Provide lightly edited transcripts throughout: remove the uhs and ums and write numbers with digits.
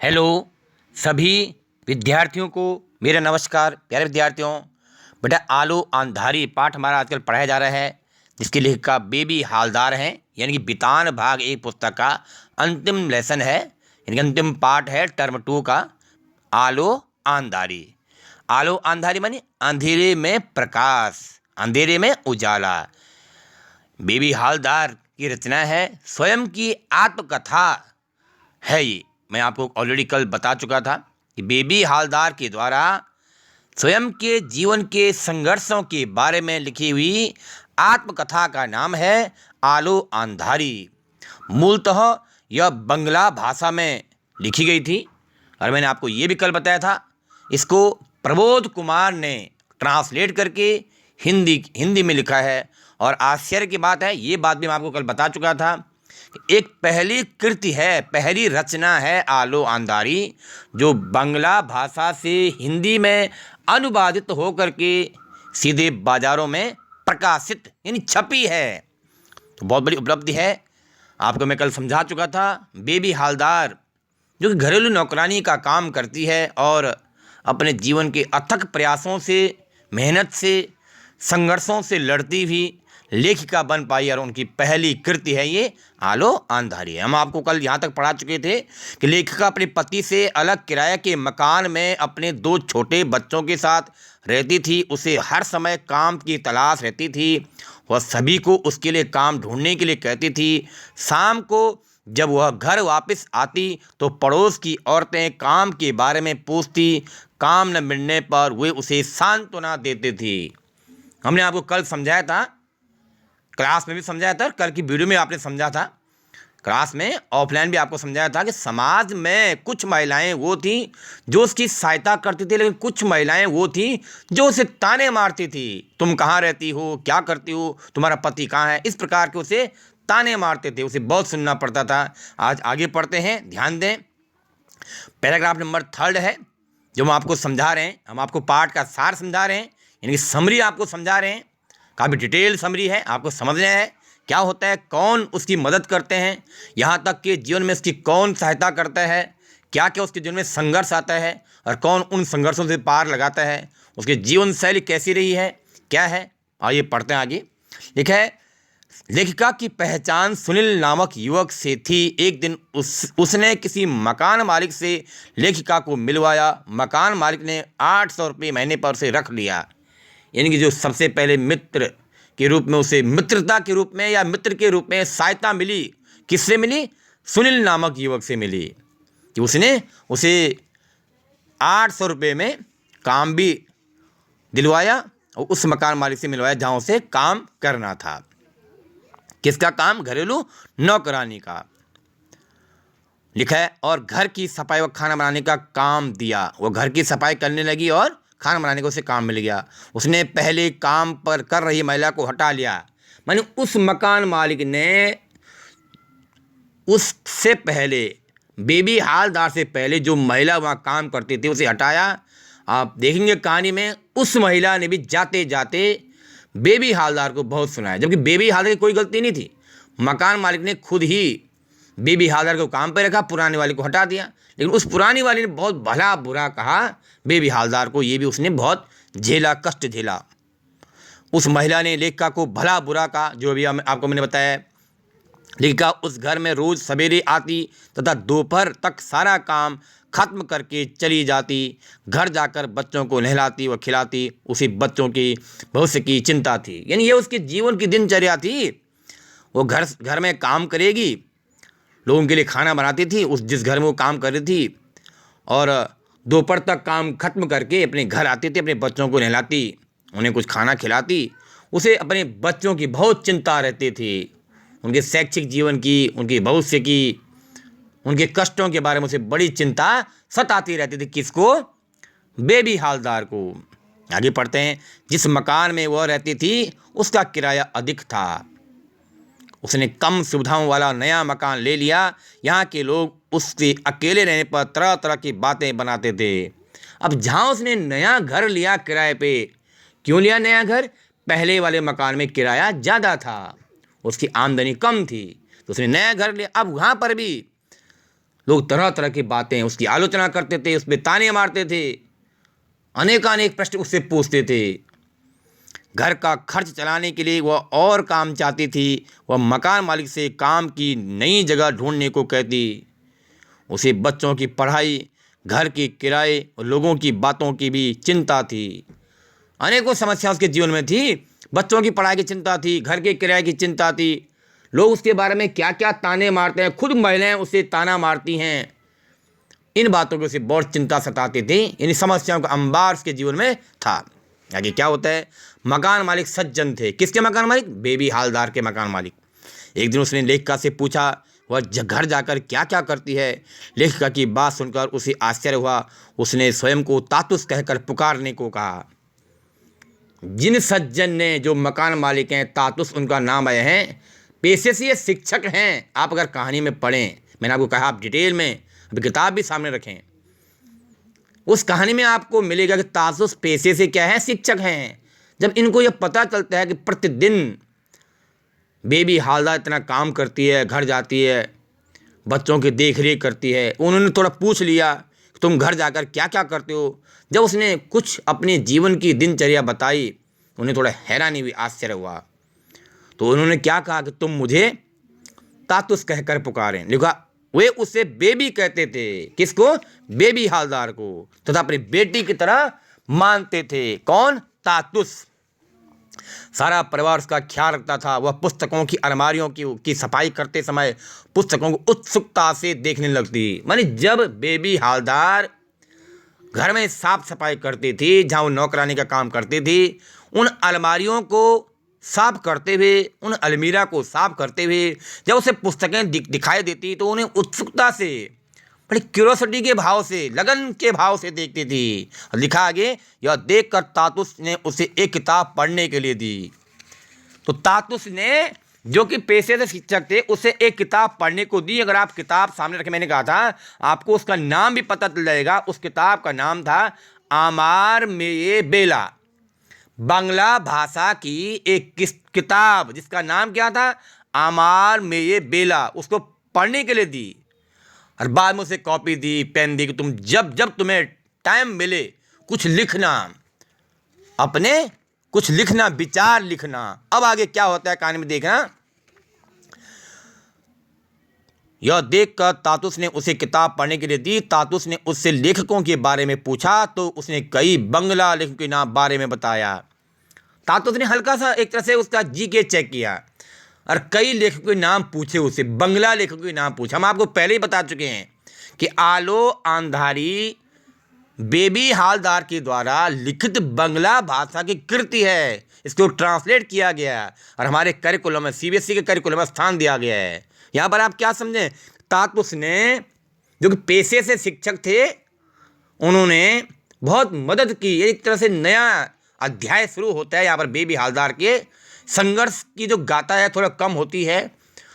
Hello सभी विद्यार्थियों को मेरा नमस्कार। प्यारे विद्यार्थियों, बेटा आलो अंधारी पाठ हमारा आजकल पढ़ाया जा रहा है, जिसकी लेखिका बेबी हालदार हैं। यानी कि बितान भाग एक पुस्तक का अंतिम लेसन है, यानी कि अंतिम पाठ है टर्म 2 का आलो अंधारी। आलो अंधारी मानी अंधेरे में प्रकाश, अंधेरे में उजाला। बेबी हालदार की रचना है, स्वयं की आत्मकथा है ये। मैं आपको ऑलरेडी कल बता चुका था कि बेबी हालदार के द्वारा स्वयं के जीवन के संघर्षों के बारे में लिखी हुई आत्मकथा का नाम है आलो अंधारी। मूलतः यह बंगला भाषा में लिखी गई थी और मैंने आपको ये भी कल बताया था, इसको प्रबोध कुमार ने ट्रांसलेट करके हिंदी में लिखा है। और आश्चर्य की बात है, ये बात भी मैं आपको कल बता चुका था, एक पहली कृति है, पहली रचना है आलो अंधारी, जो बांग्ला भाषा से हिंदी में अनुवादित होकर के सीधे बाज़ारों में प्रकाशित यानी छपी है। तो बहुत बड़ी उपलब्धि है। आपको मैं कल समझा चुका था, बेबी हालदार जो कि घरेलू नौकरानी का काम करती है और अपने जीवन के अथक प्रयासों से, मेहनत से, संघर्षों से लड़ती हुई लेखिका बन पाई और उनकी पहली कृति है ये आलो अंधारी। हम आपको कल यहाँ तक पढ़ा चुके थे कि लेखिका अपने पति से अलग किराए के मकान में अपने 2 छोटे बच्चों के साथ रहती थी। उसे हर समय काम की तलाश रहती थी। वह सभी को उसके लिए काम ढूंढने के लिए कहती थी। शाम को जब वह घर वापस आती तो पड़ोस की औरतें काम के बारे में पूछती। काम न मिलने पर वे उसे सांत्वना देती थी। हमने आपको कल समझाया था, क्लास में भी समझाया था, कल की वीडियो में आपने समझा था, क्लास में ऑफलाइन भी आपको समझाया था कि समाज में कुछ महिलाएं वो थी जो उसकी सहायता करती थी, लेकिन कुछ महिलाएं वो थी जो उसे ताने मारती थी। तुम कहाँ रहती हो, क्या करती हो, तुम्हारा पति कहाँ है, इस प्रकार के उसे ताने मारते थे। उसे बहुत सुनना पड़ता था। आज आगे पढ़ते हैं, ध्यान दें। पैराग्राफ नंबर 3 है जो हम आपको समझा रहे हैं। हम आपको पाठ का सार समझा रहे हैं, यानी कि समरी आपको समझा रहे हैं। काफ़ी डिटेल समरी है, आपको समझना है क्या होता है, कौन उसकी मदद करते हैं, यहाँ तक कि जीवन में उसकी कौन सहायता करता है, क्या क्या उसके जीवन में संघर्ष आता है और कौन उन संघर्षों से पार लगाता है, उसकी जीवन शैली कैसी रही है, क्या है। आइए पढ़ते हैं आगे। लिखा है, लेखिका की पहचान सुनील नामक युवक से थी। एक दिन उसने किसी मकान मालिक से लेखिका को मिलवाया। मकान मालिक ने 800 रुपये महीने पर उसे रख लिया। यानी कि जो सबसे पहले मित्र के रूप में उसे मित्रता के रूप में या मित्र के रूप में सहायता मिली, किससे मिली? सुनील नामक युवक से मिली कि उसने उसे 800 रुपये में काम भी दिलवाया और उस मकान मालिक से मिलवाया जहाँ उसे काम करना था। किसका काम? घरेलू नौकरानी का। लिखा है, और घर की सफाई व खाना बनाने का काम दिया। वो घर की सफाई करने लगी और खाना बनाने को उसे काम मिल गया। उसने पहले काम पर कर रही महिला को हटा लिया, माने उस मकान मालिक ने उससे पहले, बेबी हालदार से पहले जो महिला वहाँ काम करती थी उसे हटाया। आप देखेंगे कहानी में उस महिला ने भी जाते जाते बेबी हालदार को बहुत सुनाया, जबकि बेबी हालदार की कोई गलती नहीं थी। मकान मालिक ने खुद ही बेबी हालदार को काम पे रखा, पुराने वाले को हटा दिया। लेकिन उस पुरानी वाली ने बहुत भला बुरा कहा बेबी हालदार को, ये भी उसने बहुत झेला, कष्ट झेला। उस महिला ने लेखिका को भला बुरा कहा, जो भी आपको मैंने बताया। लेखिका उस घर में रोज़ सवेरे आती तथा दोपहर तक सारा काम खत्म करके चली जाती। घर जाकर बच्चों को नहलाती व खिलाती। उसी बच्चों की भविष्य की चिंता थी, यानी ये उसके जीवन की दिनचर्या थी। वो घर में काम करेगी, लोगों के लिए खाना बनाती थी उस जिस घर में वो काम कर रही थी, और दोपहर तक काम खत्म करके अपने घर आती थी, अपने बच्चों को नहलाती, उन्हें कुछ खाना खिलाती। उसे अपने बच्चों की बहुत चिंता रहती थी, उनके शैक्षिक जीवन की, उनके भविष्य की, उनके कष्टों के बारे में उसे बड़ी चिंता सताती रहती थी। किसको? बेबी हालदार को। आगे पढ़ते हैं। जिस मकान में वह रहती थी उसका किराया अधिक था। उसने कम सुविधाओं वाला नया मकान ले लिया। यहाँ के लोग उससे अकेले रहने पर तरह तरह की बातें बनाते थे। अब जहाँ उसने नया घर लिया किराए पे, क्यों लिया नया घर? पहले वाले मकान में किराया ज़्यादा था, उसकी आमदनी कम थी, तो उसने नया घर लिया। अब वहाँ पर भी लोग तरह तरह की बातें उसकी आलोचना करते थे, उस पर ताने मारते थे, अनेकानेक प्रश्न उससे पूछते थे। घर का खर्च चलाने के लिए वह और काम चाहती थी। वह मकान मालिक से काम की नई जगह ढूंढने को कहती। उसे बच्चों की पढ़ाई, घर के किराए और लोगों की बातों की भी चिंता थी। अनेकों समस्या उसके जीवन में थी। बच्चों की पढ़ाई की चिंता थी, घर के किराए की चिंता थी, लोग उसके बारे में क्या क्या ताने मारते हैं, खुद महिलाएं उसे ताना मारती हैं। इन बातों की उसे बहुत चिंता सताती थी। इन समस्याओं का अंबार उसके जीवन में था। आगे क्या होता है? मकान मालिक सज्जन थे। किसके मकान मालिक? बेबी हालदार के मकान मालिक। एक दिन उसने लेखिका से पूछा वह घर जाकर क्या क्या करती है। लेखिका की बात सुनकर उसे आश्चर्य हुआ। उसने स्वयं को तातुस कहकर पुकारने को कहा। जिन सज्जन ने, जो मकान मालिक हैं, तातुस उनका नाम आया है, पेशे से ये शिक्षक हैं। आप अगर कहानी में पढ़ें, मैंने आपको कहा आप डिटेल में अभी किताब भी सामने रखें, उस कहानी में आपको मिलेगा कि तातुस पेशे से क्या है? शिक्षक हैं। जब इनको यह पता चलता है कि प्रतिदिन बेबी हालदार इतना काम करती है, घर जाती है, बच्चों की देख रेख करती है, उन्होंने थोड़ा पूछ लिया तुम घर जाकर क्या क्या करते हो। जब उसने कुछ अपने जीवन की दिनचर्या बताई, उन्हें थोड़ा हैरानी हुई, आश्चर्य हुआ। तो उन्होंने क्या कहा कि तुम मुझे तातुस कहकर पुकारें। लिखा वे उसे बेबी कहते थे। किसको? बेबी हालदार को, तथा अपनी बेटी की तरह मानते थे। कौन? तातुस। सारा परिवार उसका ख्याल रखता था। वह पुस्तकों की अलमारियों की सफाई करते समय पुस्तकों को उत्सुकता से देखने लगती। माने जब बेबी हालदार घर में साफ सफाई करती थी, जहाँ वो नौकरानी का काम करती थी, उन अलमारियों को साफ करते हुए, उन अलमीरा को साफ करते हुए जब उसे पुस्तकें दिखाई देती तो उन्हें उत्सुकता से, बड़ी क्यूरोसिटी के भाव से, लगन के भाव से देखती थी। लिखा आगे, यह देखकर तातुस ने उसे एक किताब पढ़ने के लिए दी। तो तातुस ने, जो कि पेशे से शिक्षक थे, उसे एक किताब पढ़ने को दी। अगर आप किताब सामने रखे, मैंने कहा था आपको उसका नाम भी पता चल जाएगा। उस किताब का नाम था आमार मेये बेला, बांग्ला भाषा की एक किताब जिसका नाम क्या था? आमार मेये बेला। उसको पढ़ने के लिए दी और बाद में उसे कॉपी दी, पेन दी कि तुम जब जब तुम्हें टाइम मिले कुछ लिखना, अपने कुछ लिखना, विचार लिखना। अब आगे क्या होता है कहानी में देखना। यह देखकर तातुस ने उसे किताब पढ़ने के लिए दी। तातुस ने उससे लेखकों के बारे में पूछा तो उसने कई बंगला लेखकों के नाम बारे में बताया। तातुस ने हल्का सा एक तरह से उसका जीके चेक किया और कई लेखकों के नाम पूछे उससे, बंगला लेखकों के नाम पूछे। हम आपको पहले ही बता चुके हैं कि आलो आंधारी बेबी हालदार के द्वारा लिखित बंगला भाषा की कृति है। इसको ट्रांसलेट किया गया और हमारे करिकुलम में, सीबीएसई के करिकुलम में स्थान दिया गया है। यहाँ पर आप क्या समझें? तातुस ने, जो कि पेशे से शिक्षक थे, उन्होंने बहुत मदद की। एक तरह से नया अध्याय शुरू होता है यहाँ पर। बेबी हालदार के संघर्ष की जो गाथा है थोड़ा कम होती है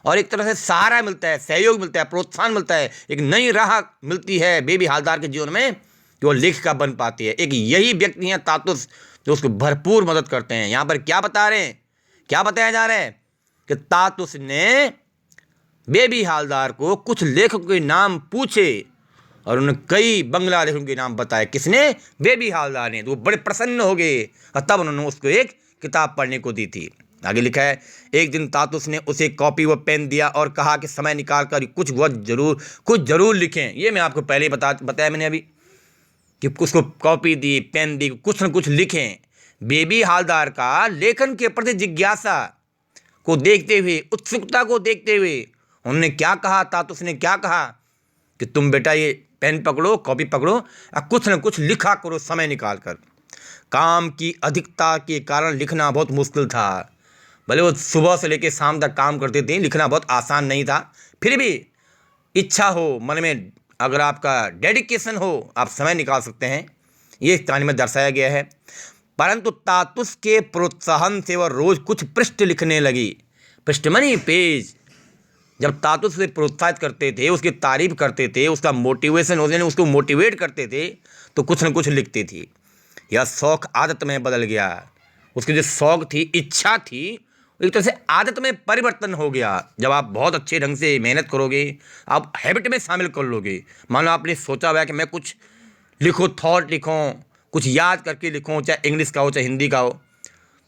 और एक तरह से सहारा मिलता है, सहयोग मिलता है, प्रोत्साहन मिलता है, एक नई राह मिलती है बेबी हालदार के जीवन में कि वो लेखिका बन पाती है। एक यही व्यक्ति हैं तातुस जो उसको भरपूर मदद करते हैं। यहाँ पर क्या बता रहे हैं, क्या बताया जा रहा है कि तातुस ने बेबी हालदार को कुछ लेखकों के नाम पूछे और उन्होंने कई बंगला लेखकों के नाम बताए। किसने? बेबी हालदार ने। तो वो बड़े प्रसन्न हो गए और तब उन्होंने उसको एक किताब पढ़ने को दी थी। आगे लिखा है, एक दिन तातुस ने उसे कॉपी व पेन दिया और कहा कि समय निकाल कर कुछ जरूर लिखें। ये मैं आपको पहले बताया मैंने अभी कि उसको कॉपी दी, पेन दी, कुछ न कुछ लिखें। बेबी हालदार का लेखन के प्रति जिज्ञासा को देखते हुए, उत्सुकता को देखते हुए उन्होंने क्या कहा, तातुस ने क्या कहा कि तुम बेटा ये पेन पकड़ो, कॉपी पकड़ो और कुछ न कुछ लिखा करो समय निकाल कर। काम की अधिकता के कारण लिखना बहुत मुश्किल था। भले वो सुबह से लेकर शाम तक काम करते थे, लिखना बहुत आसान नहीं था। फिर भी इच्छा हो मन में, अगर आपका डेडिकेशन हो, आप समय निकाल सकते हैं। ये कहानी में दर्शाया गया है। परंतु तातुस के प्रोत्साहन से वह रोज कुछ पृष्ठ लिखने लगी। पृष्ठ माने पेज। जब तातुस उसे प्रोत्साहित करते थे, उसकी तारीफ करते थे, उसका मोटिवेशन, उसको मोटिवेट करते थे, तो कुछ न कुछ लिखती थी। यह शौक आदत में बदल गया। उसकी जो शौक थी, इच्छा थी, एक तरह से आदत में परिवर्तन हो गया। जब आप बहुत अच्छे ढंग से मेहनत करोगे, आप हैबिट में शामिल कर लोगे। मान लो आपने सोचा हुआ है कि मैं कुछ लिखो, थॉट लिखो, कुछ याद करके लिखो, चाहे इंग्लिश का हो चाहे हिंदी का हो,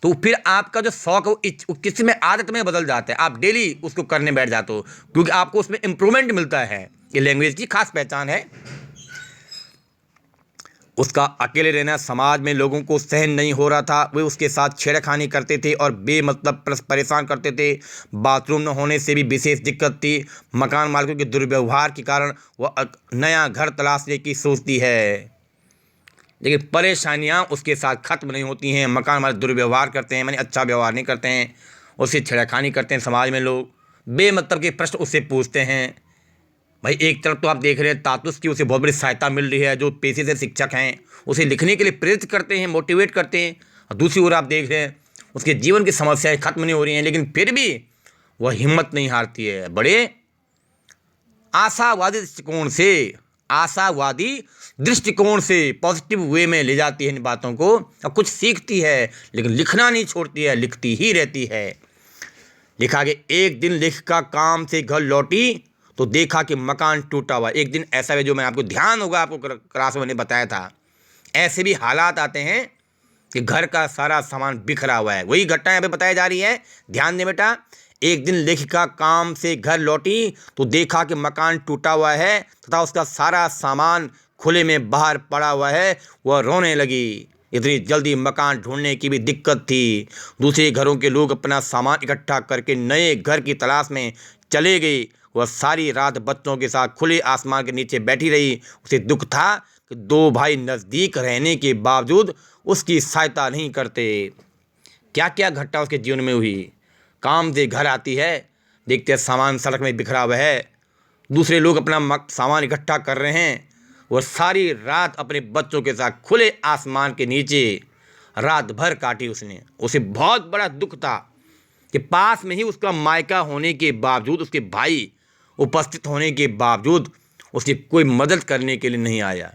तो फिर आपका जो शौक है वो किसी में आदत में बदल जाता है। आप डेली उसको करने बैठ जाते हो, क्योंकि आपको उसमें इम्प्रूवमेंट मिलता है। ये लैंग्वेज की खास पहचान है। उसका अकेले रहना समाज में लोगों को सहन नहीं हो रहा था। वे उसके साथ छेड़खानी करते थे और बेमतलब परेशान करते थे। बाथरूम न होने से भी विशेष दिक्कत थी। मकान मालिकों के दुर्व्यवहार के कारण वह नया घर तलाशने की सोचती है, लेकिन परेशानियां उसके साथ ख़त्म नहीं होती हैं। मकान मालिक दुर्व्यवहार करते हैं, माने अच्छा व्यवहार नहीं करते हैं, उससे छेड़खानी करते हैं। समाज में लोग बेमतलब के प्रश्न उससे पूछते हैं। भाई एक तरफ तो आप देख रहे हैं तातुस की उसे बहुत बड़ी सहायता मिल रही है, जो पेशे से शिक्षक हैं उसे लिखने के लिए प्रेरित करते हैं, मोटिवेट करते हैं। और दूसरी ओर आप देख रहे हैं उसके जीवन की समस्याएं खत्म नहीं हो रही हैं, लेकिन फिर भी वह हिम्मत नहीं हारती है। बड़े आशावादी दृष्टिकोण से पॉजिटिव वे में ले जाती है इन बातों को, और कुछ सीखती है, लेकिन लिखना नहीं छोड़ती है, लिखती ही रहती है। लिखा कि एक दिन लेखिका काम से घर लौटी तो देखा कि मकान टूटा हुआ। एक दिन ऐसा है, जो मैं आपको ध्यान होगा, आपको क्लास में बताया था, ऐसे भी हालात आते हैं कि घर का सारा सामान बिखरा हुआ है। वही घटना यहाँ पे बताई जा रही है, ध्यान दे बेटा। एक दिन लेखिका काम से घर लौटी तो देखा कि मकान टूटा हुआ है तथा उसका सारा सामान खुले में बाहर पड़ा हुआ है। वह रोने लगी। इतनी जल्दी मकान ढूंढने की भी दिक्कत थी। दूसरे घरों के लोग अपना सामान इकट्ठा करके नए घर की तलाश में चले गए। वह सारी रात बच्चों के साथ खुले आसमान के नीचे बैठी रही। उसे दुख था कि दो भाई नज़दीक रहने के बावजूद उसकी सहायता नहीं करते। क्या क्या घटना उसके जीवन में हुई। काम से घर आती है, देखते हैं सामान सड़क में बिखरा हुआ है, दूसरे लोग अपना सामान इकट्ठा कर रहे हैं। वह सारी रात अपने बच्चों के साथ खुले आसमान के नीचे रात भर काटी उसने। उसे बहुत बड़ा दुख था कि पास में ही उसका मायका होने के बावजूद, उसके भाई उपस्थित होने के बावजूद उसकी कोई मदद करने के लिए नहीं आया।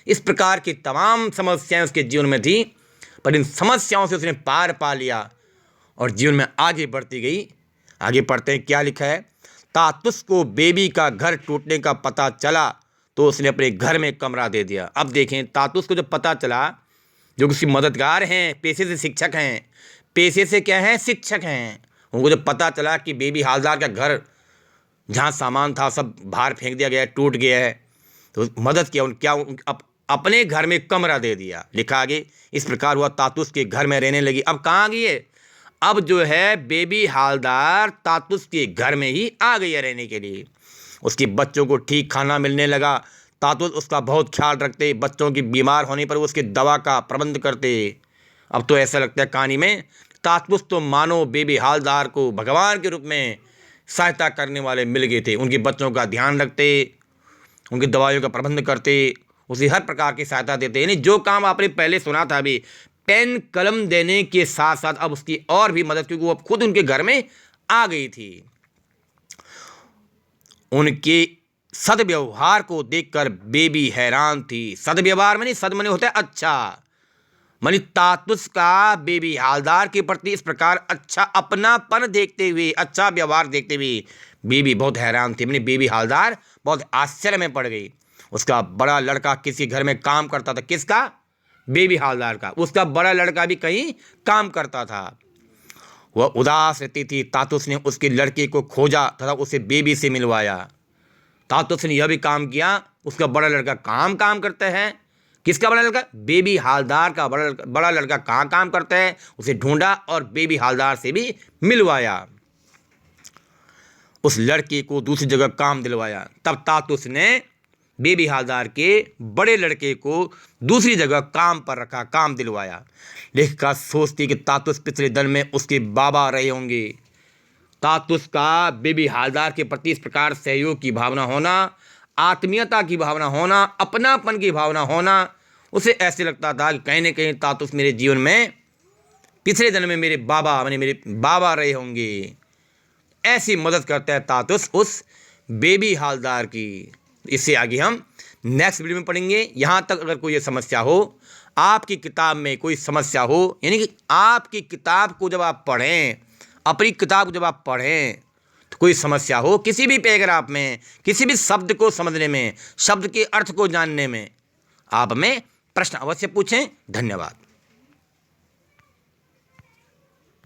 इस प्रकार की तमाम समस्याएं उसके जीवन में थी, पर इन समस्याओं से उसने पार पा लिया और जीवन में आगे बढ़ती गई। आगे पढ़ते हैं क्या लिखा है। तातुस को बेबी का घर टूटने का पता चला तो उसने अपने घर में कमरा दे दिया। अब देखें, तातुस को जब पता चला, जो उसकी मददगार हैं, पेशे से शिक्षक हैं, पेशे से क्या हैं, शिक्षक हैं, उनको जब पता चला कि बेबी हालदार का घर जहाँ सामान था सब बाहर फेंक दिया गया है, टूट गया है, तो मदद किया। अपने घर में कमरा दे दिया। लिखा आगे, इस प्रकार हुआ तातुस के घर में रहने लगी। अब कहाँ गई है, अब जो है बेबी हालदार तातुस के घर में ही आ गई है रहने के लिए। उसके बच्चों को ठीक खाना मिलने लगा। तातुस उसका बहुत ख्याल रखते, बच्चों की बीमार होने पर उसके दवा का प्रबंध करते। अब तो ऐसा लगता है कहानी में तातुस तो मानो बेबी हालदार को भगवान के रूप में सहायता करने वाले मिल गए थे। उनके बच्चों का ध्यान रखते, उनकी दवाइयों का प्रबंध करते, उसे हर प्रकार की सहायता देते। यानी जो काम आपने पहले सुना था अभी, पेन कलम देने के साथ साथ अब उसकी और भी मदद, क्योंकि वो अब खुद उनके घर में आ गई थी। उनके सदव्यवहार को देखकर बेबी हैरान थी। सदव्यवहार माने सद माने होता है अच्छा, मानी तातुस का बेबी हालदार के प्रति इस प्रकार अच्छा अपनापन देखते हुए, अच्छा व्यवहार देखते हुए बेबी बहुत हैरान थी। मानी बेबी हालदार बहुत आश्चर्य में पड़ गई। उसका बड़ा लड़का किसी घर में काम करता था। किसका? बेबी हालदार का। उसका बड़ा लड़का भी कहीं काम करता था। वह उदास रहती थी। तातुस ने उसके लड़के को खोजा तथा उसे बेबी से मिलवाया। तातुस ने यह भी काम किया, उसका बड़ा लड़का काम करता है। किसका बड़ा लड़का? बेबी हालदार का बड़ा लड़का कहाँ काम करता है, उसे ढूंढा और बेबी हालदार से भी मिलवाया। उस लड़के को दूसरी जगह काम दिलवाया। तब तातुस ने बेबी हालदार के बड़े लड़के को दूसरी जगह काम पर रखा, काम दिलवाया। लेखिका सोचती कि तातुस पिछले जन्म में उसके बाबा रहे होंगे। तातुस का बेबी हालदार के प्रति इस प्रकार सहयोग की भावना होना, आत्मीयता की भावना होना, अपनापन की भावना होना, उसे ऐसे लगता था कि कहीं ना कहीं तातुस मेरे जीवन में पिछले जन्म में मेरे बाबा रहे होंगे। ऐसी मदद करता है तातुस उस बेबी हालदार की। इससे आगे हम नेक्स्ट वीडियो में पढ़ेंगे। यहाँ तक अगर कोई समस्या हो, आपकी किताब में कोई समस्या हो, यानी कि आपकी किताब को जब आप पढ़ें, अपनी किताब जब आप पढ़ें तो कोई समस्या हो किसी भी पैराग्राफ में, किसी भी शब्द को समझने में, शब्द के अर्थ को जानने में, आप में प्रश्न अवश्य पूछें। धन्यवाद।